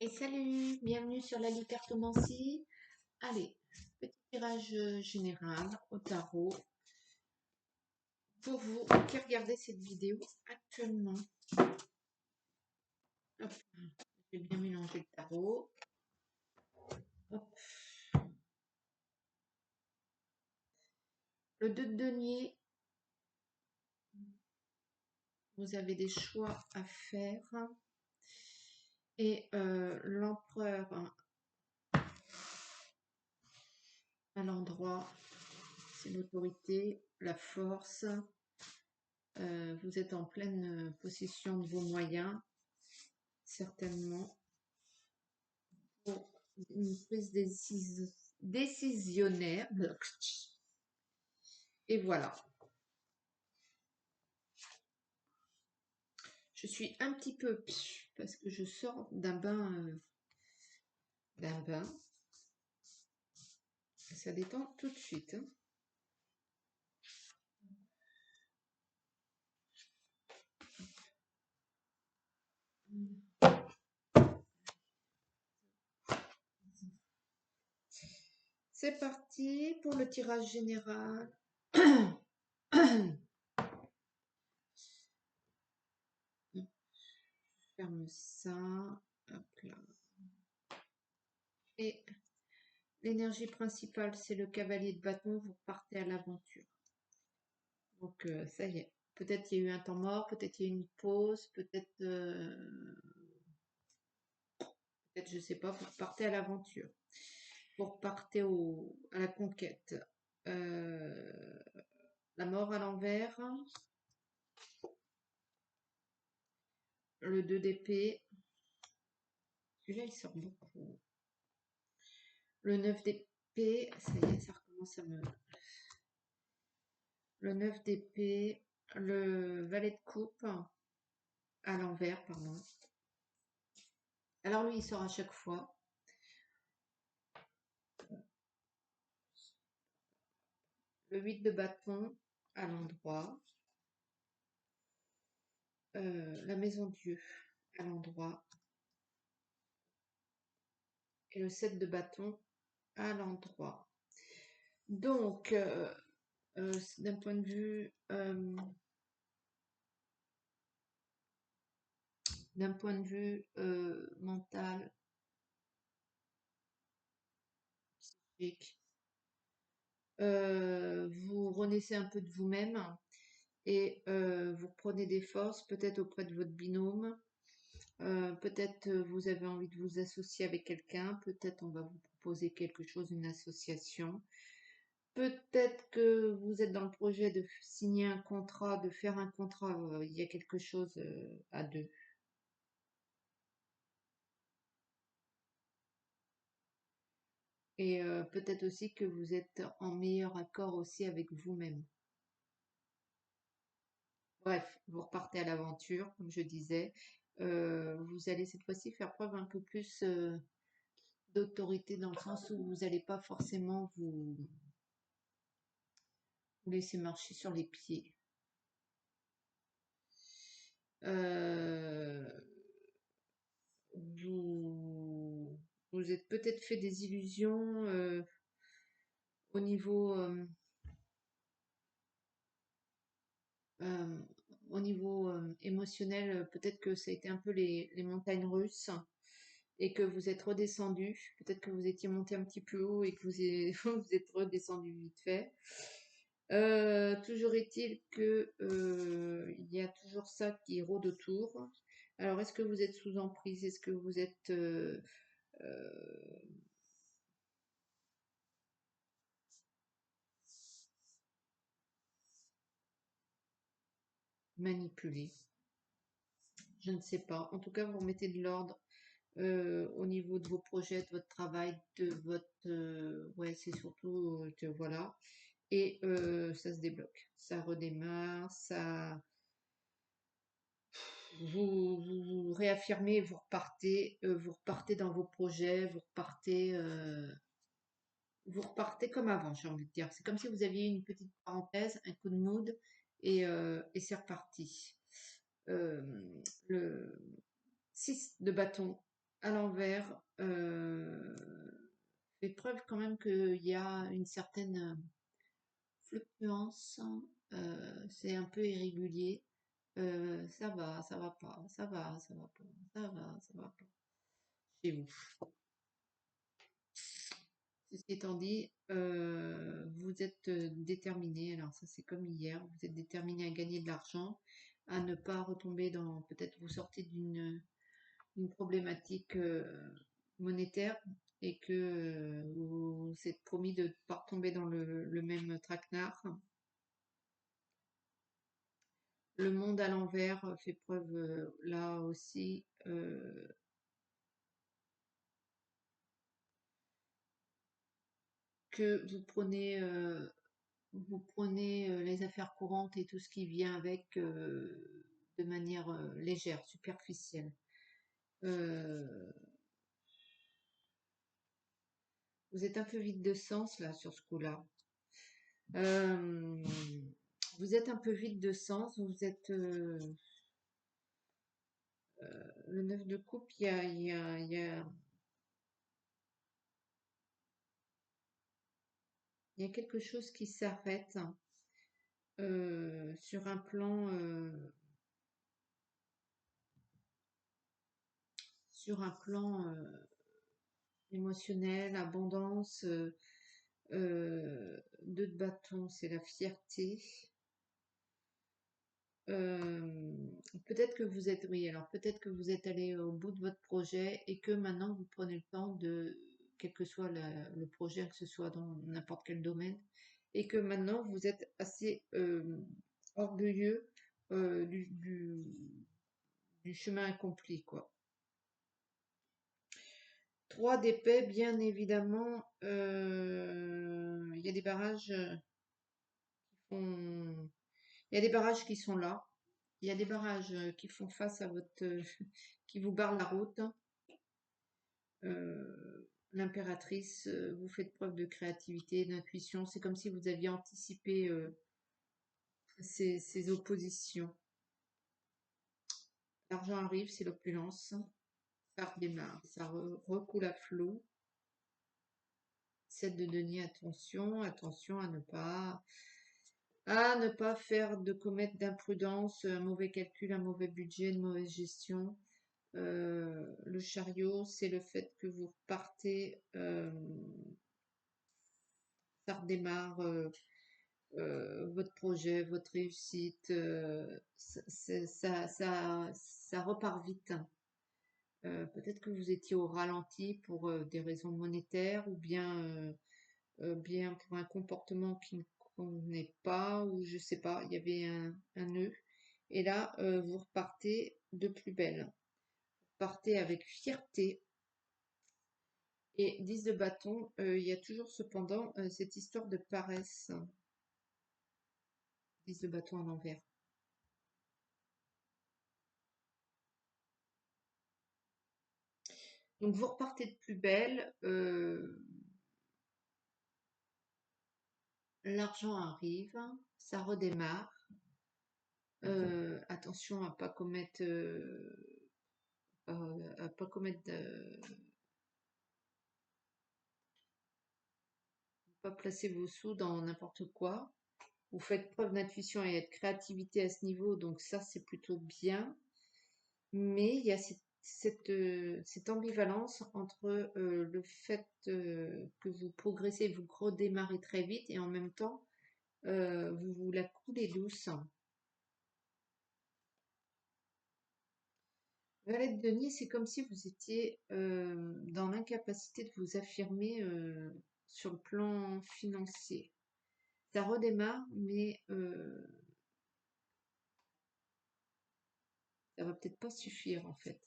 Et salut, bienvenue sur la Cartomancie. Allez, petit tirage général au tarot pour vous qui regardez cette vidéo actuellement. Hop, j'ai bien mélangé le tarot. Hop. Le 2 de denier, vous avez des choix à faire. Et l'empereur à l'endroit, c'est l'autorité, la force. Vous êtes en pleine possession de vos moyens, certainement, pour une prise décisionnaire. Et voilà. Je suis un petit peu parce que je sors d'un bain. Ça détend tout de suite. Hein. C'est parti pour le tirage général. Ferme ça. Hop là. Et l'énergie principale, c'est le cavalier de bâton. Vous partez à l'aventure. Donc, ça y est. Peut-être il y a eu un temps mort, peut-être il y a eu une pause, peut-être, je ne sais pas, vous partez à l'aventure. Vous repartez à la conquête. La mort à l'envers. Le 2 d'épée. Celui-là, il sort beaucoup. Le 9 d'épée. Ça y est, ça recommence à me... Le 9 d'épée. Le valet de coupe. À l'envers, pardon. Alors lui, il sort à chaque fois. Le 8 de bâton à l'endroit. La maison Dieu à l'endroit. Et le 7 de bâton à l'endroit. Donc, d'un point de vue mental, psychique, vous renaissez un peu de vous-même et vous reprenez des forces, peut-être auprès de votre binôme, peut-être vous avez envie de vous associer avec quelqu'un, peut-être on va vous proposer quelque chose, une association, peut-être que vous êtes dans le projet de signer un contrat, de faire un contrat, il y a quelque chose à deux. Et peut-être aussi que vous êtes en meilleur accord aussi avec vous-même. Bref, vous repartez à l'aventure, comme je disais. Vous allez cette fois-ci faire preuve un peu plus d'autorité dans le sens où vous n'allez pas forcément vous laisser marcher sur les pieds. Euh, vous vous êtes peut-être fait des illusions au niveau euh, émotionnel, peut-être que ça a été un peu les montagnes russes et que vous êtes redescendu. Peut-être que vous étiez monté un petit peu haut et que vous êtes redescendu vite fait. Toujours est-il que il y a toujours ça qui rôde autour. Alors, est-ce que vous êtes sous emprise? Est-ce que vous êtes manipulé? Je ne sais pas. En tout cas, vous remettez de l'ordre au niveau de vos projets, de votre travail, de votre... ouais, c'est surtout... voilà. Et ça se débloque. Ça redémarre, ça... Vous réaffirmez, vous repartez dans vos projets, vous repartez comme avant, j'ai envie de dire. C'est comme si vous aviez une petite parenthèse, un coup de mood, et c'est reparti. Le 6 de bâton à l'envers fait preuve quand même qu'il y a une certaine fluctuance, c'est un peu irrégulier. Ça va pas, ça va pas, ça va pas chez vous. Ceci étant dit, vous êtes déterminé, alors ça c'est comme hier, vous êtes déterminé à gagner de l'argent, à ne pas retomber dans, peut-être vous sortez d'une problématique monétaire et que vous vous êtes promis de ne pas retomber dans le même traquenard. Le monde à l'envers fait preuve là aussi que vous prenez les affaires courantes et tout ce qui vient avec de manière légère, superficielle. Euh, vous êtes un peu vide de sens là sur ce coup-là. Euh, vous êtes un peu vide de sens. Vous êtes le 9 de coupe. Il y a quelque chose qui s'arrête sur un plan émotionnel, abondance. Deux de bâton, c'est la fierté. Euh, peut-être que vous êtes, oui, alors peut-être que vous êtes allé au bout de votre projet et que maintenant vous prenez le temps de, quel que soit le projet, que ce soit dans n'importe quel domaine, et que maintenant vous êtes assez orgueilleux du chemin accompli, quoi. Trois d'épée, bien évidemment, il y a des barrages font- il y a des barrages qui sont là. Il y a des barrages qui font face à votre, qui vous barrent la route. L'impératrice, vous faites preuve de créativité, d'intuition. C'est comme si vous aviez anticipé ces oppositions. L'argent arrive, c'est l'opulence. Ça redémarre, ça recoule à flot. 7 de denier, attention, attention à ne pas faire de commettre d'imprudence, un mauvais calcul, un mauvais budget, une mauvaise gestion. Le chariot, c'est le fait que vous repartez, ça redémarre votre projet, votre réussite, ça repart vite. Peut-être que vous étiez au ralenti pour des raisons monétaires ou bien pour un comportement qui ne convenait pas ou je sais pas, il y avait un nœud. Et là, vous repartez de plus belle. Vous partez avec fierté. Et 10 de bâton, il y a toujours cependant cette histoire de paresse. 10 de bâton à l'envers. Donc vous repartez de plus belle, l'argent arrive, ça redémarre. Attention à pas commettre, à pas commettre, pas placer vos sous dans n'importe quoi. Vous faites preuve d'intuition et de créativité à ce niveau, donc ça c'est plutôt bien. Mais il y a cette ambivalence entre le fait que vous progressez, vous redémarrez très vite et en même temps, vous vous la coulez douce. Valet de denier, c'est comme si vous étiez dans l'incapacité de vous affirmer sur le plan financier. Ça redémarre, mais ça va peut-être pas suffire en fait.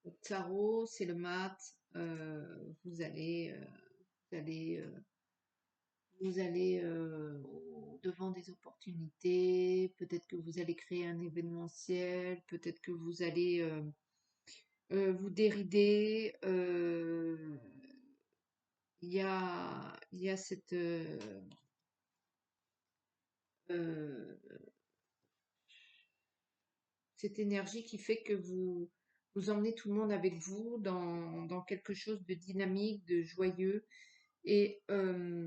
Le tarot, c'est le mat. Vous allez, vous allez, vous allez au devant des opportunités. Peut-être que vous allez créer un événementiel. Peut-être que vous allez vous dérider. Il y a cette euh, cette énergie qui fait que vous emmenez tout le monde avec vous dans quelque chose de dynamique, de joyeux. Et, et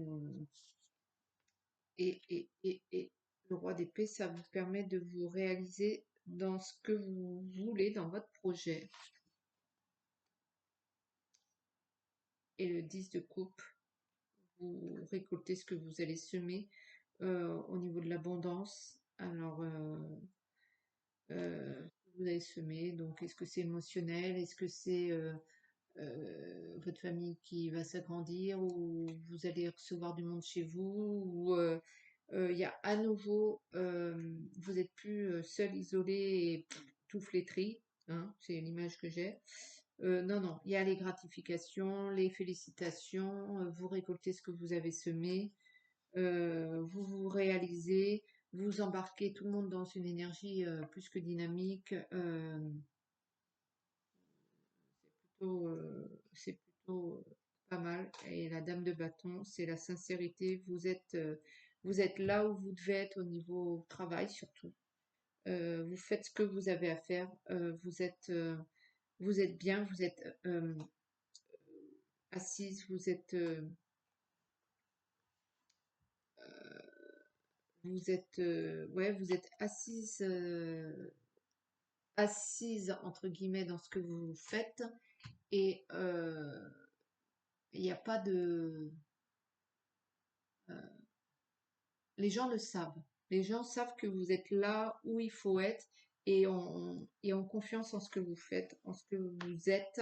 le roi d'épée, ça vous permet de vous réaliser dans ce que vous voulez dans votre projet. Et le 10 de coupe, vous récoltez ce que vous allez semer au niveau de l'abondance. Alors, vous allez semer, donc est-ce que c'est émotionnel? Est-ce que c'est votre famille qui va s'agrandir ou vous allez recevoir du monde chez vous ou il y a à nouveau, vous êtes plus seul, isolé et tout flétri, hein, c'est l'image que j'ai. Non, non, il y a les gratifications, les félicitations, vous récoltez ce que vous avez semé, vous vous réalisez, vous embarquez tout le monde dans une énergie plus que dynamique. C'est plutôt pas mal. Et la dame de bâton, c'est la sincérité. Vous êtes là où vous devez être au niveau travail surtout. Vous faites ce que vous avez à faire. Vous êtes bien. Vous êtes assise. Ouais, vous êtes assise, assise entre guillemets dans ce que vous faites. Et il n'y a pas de les gens le savent. Les gens savent que vous êtes là où il faut être et ont confiance en ce que vous faites, en ce que vous êtes.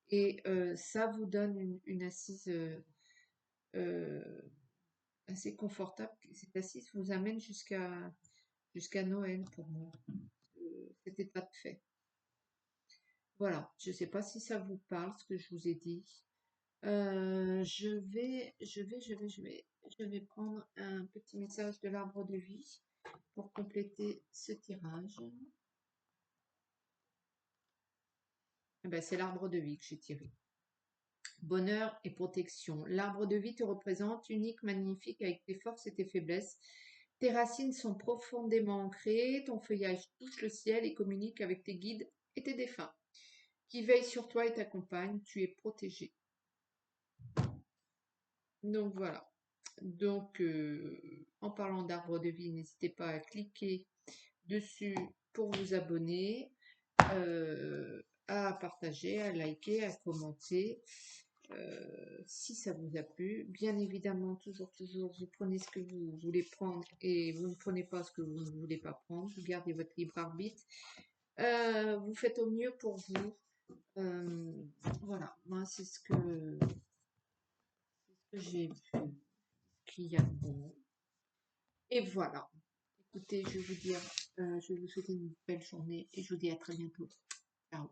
Et ça vous donne une assise euh, assez confortable. Cette assise vous amène jusqu'à Noël pour moi, cet état de fait. Voilà, je ne sais pas si ça vous parle, ce que je vous ai dit. Je vais prendre un petit message de l'arbre de vie pour compléter ce tirage. Eh ben, c'est l'arbre de vie que j'ai tiré. Bonheur et protection. L'arbre de vie te représente unique, magnifique, avec tes forces et tes faiblesses. Tes racines sont profondément ancrées, ton feuillage touche le ciel et communique avec tes guides et tes défunts, qui veillent sur toi et t'accompagnent. Tu es protégé. Donc voilà. Donc, en parlant d'arbre de vie, n'hésitez pas à cliquer dessus pour vous abonner, à partager, à liker, à commenter si ça vous a plu. Bien évidemment, toujours, vous prenez ce que vous voulez prendre et vous ne prenez pas ce que vous ne voulez pas prendre. Vous gardez votre libre arbitre. Vous faites au mieux pour vous. Voilà, moi c'est ce que j'ai vu qu'il y a de bon. Et voilà. Écoutez, je vais vous souhaiter une belle journée et je vous dis à très bientôt. Ciao.